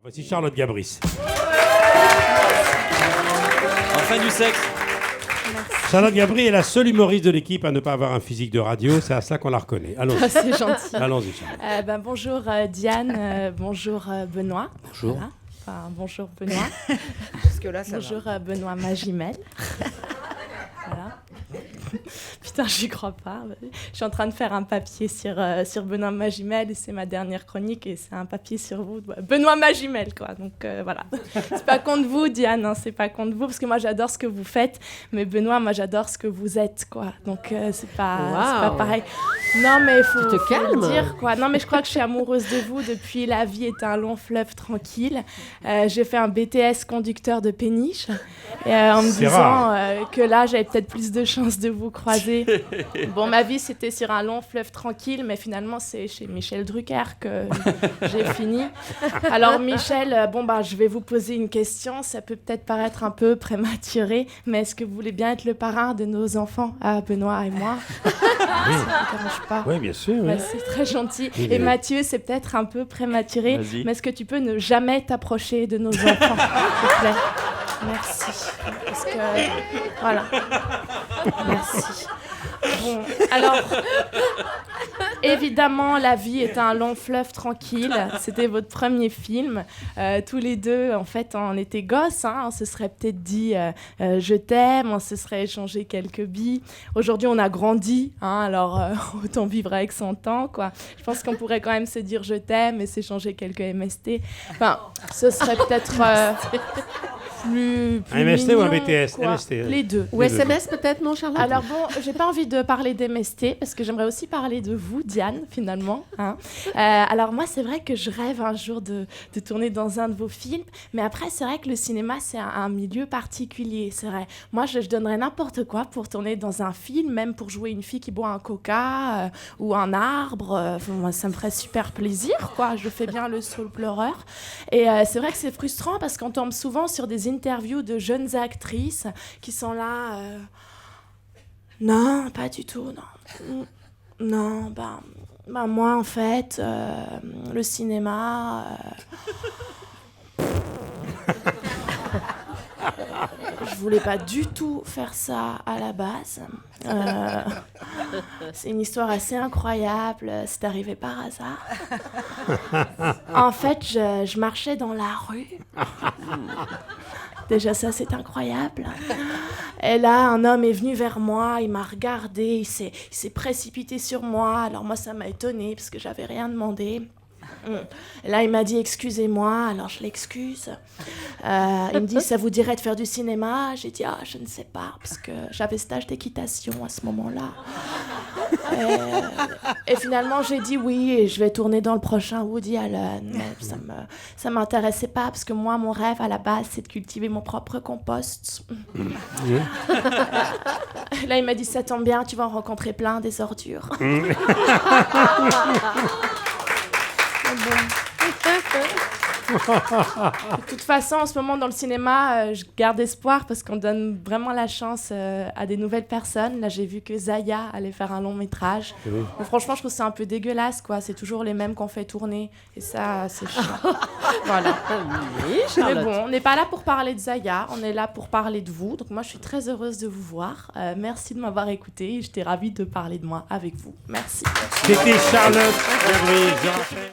Voici Charlotte Gabris. Enfin du sexe. Charlotte Gabris est la seule humoriste de l'équipe à ne pas avoir un physique de radio. C'est à cela qu'on la reconnaît. Allons-y. C'est gentil. Allons-y, Charlotte. Bonjour Diane, bonjour Benoît. Bonjour. Voilà. Enfin, bonjour Benoît. Jusque-là, ça Bonjour Benoît Magimel. Voilà. Putain, j'y crois pas. Je suis en train de faire un papier sur Benoît Magimel et c'est ma dernière chronique et c'est un papier sur vous. Benoît Magimel, quoi. Donc voilà. C'est pas contre vous, Diane, hein, c'est pas contre vous parce que moi j'adore ce que vous faites, mais Benoît, moi j'adore ce que vous êtes, quoi. Donc c'est pas pareil. Non, mais faut le dire, quoi. Non, mais je crois que je suis amoureuse de vous depuis La vie est un long fleuve tranquille. J'ai fait un BTS conducteur de péniche en me disant que là j'avais peut-être plus de chances de vous croiser. Bon, ma vie c'était sur un long fleuve tranquille, mais finalement c'est chez Michel Drucker que j'ai fini. Alors Michel, je vais vous poser une question, ça peut peut-être paraître un peu prématuré, mais est-ce que vous voulez bien être le parrain de nos enfants, Benoît et moi? Oui. Ça ne dérange pas. Oui, bien sûr. Oui. C'est très gentil. Oui, et Mathieu, c'est peut-être un peu prématuré, Vas-y. mais est-ce que tu peux ne jamais t'approcher de nos enfants, s'il te plaît? Merci. Parce que... Voilà. Merci. Bon, alors... Évidemment, La vie est un long fleuve tranquille. C'était votre premier film. Tous les deux, en fait, on était gosses. Hein. On se serait peut-être dit je t'aime. On se serait échangé quelques billes. Aujourd'hui, on a grandi. Hein, alors, autant vivre avec son temps, quoi. Je pense qu'on pourrait quand même se dire je t'aime et s'échanger quelques MST. Enfin, ce serait peut-être... plus Un MST mignon, ou un BTS? quoi. MST. Les deux. Ou SMS peut-être, non, Charlotte? Alors bon, j'ai pas envie de parler d'MST parce que j'aimerais aussi parler de vous, Diane, finalement. Hein. Alors moi, c'est vrai que je rêve un jour de tourner dans un de vos films, mais après, c'est vrai que le cinéma, c'est un milieu particulier, c'est vrai. Moi, je donnerais n'importe quoi pour tourner dans un film, même pour jouer une fille qui boit un coca ou un arbre. Moi, ça me ferait super plaisir, quoi. Je fais bien le saule pleureur. Et c'est vrai que c'est frustrant parce qu'on tombe souvent sur des interviews de jeunes actrices qui sont là... Non, pas du tout, non. Non, moi, en fait, le cinéma... Je voulais pas du tout faire ça à la base. C'est une histoire assez incroyable. C'est arrivé par hasard. En fait, je marchais dans la rue. Déjà, ça, c'est incroyable. Et là, un homme est venu vers moi, il m'a regardé, il s'est précipité sur moi. Alors moi, ça m'a étonnée parce que j'avais rien demandé. Et là, il m'a dit « Excusez-moi », alors je l'excuse. Il me dit « Ça vous dirait de faire du cinéma ?» J'ai dit « Ah, je ne sais pas », parce que j'avais stage d'équitation à ce moment-là. Et finalement, j'ai dit oui, et je vais tourner dans le prochain Woody Allen. Mais ça m'intéressait pas, parce que moi, mon rêve, à la base, c'est de cultiver mon propre compost. Là, il m'a dit « Ça tombe bien, tu vas en rencontrer plein des ordures. » De toute façon, en ce moment, dans le cinéma, je garde espoir parce qu'on donne vraiment la chance à des nouvelles personnes. Là, j'ai vu que Zaya allait faire un long métrage. Oui. Mais franchement, je trouve que c'est un peu dégueulasse, quoi. C'est toujours les mêmes qu'on fait tourner. Et ça, c'est chiant. Voilà. Oui, Mais bon, on n'est pas là pour parler de Zaya, on est là pour parler de vous. Donc moi, je suis très heureuse de vous voir. Merci de m'avoir écoutée. J'étais ravie de parler de moi avec vous. Merci. C'était Charlotte Gabris.